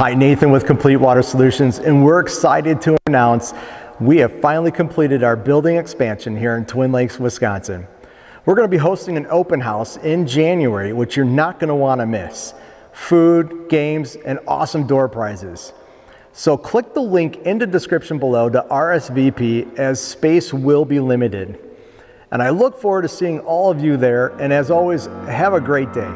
Hi, Nathan with Complete Water Solutions, and we're excited to announce we have finally completed our building expansion here in Twin Lakes, Wisconsin. We're going to be hosting an open house in January, which you're not going to want to miss. Food, games, and awesome door prizes. So click the link in the description below to RSVP, as space will be limited. And I look forward to seeing all of you there, and as always, have a great day.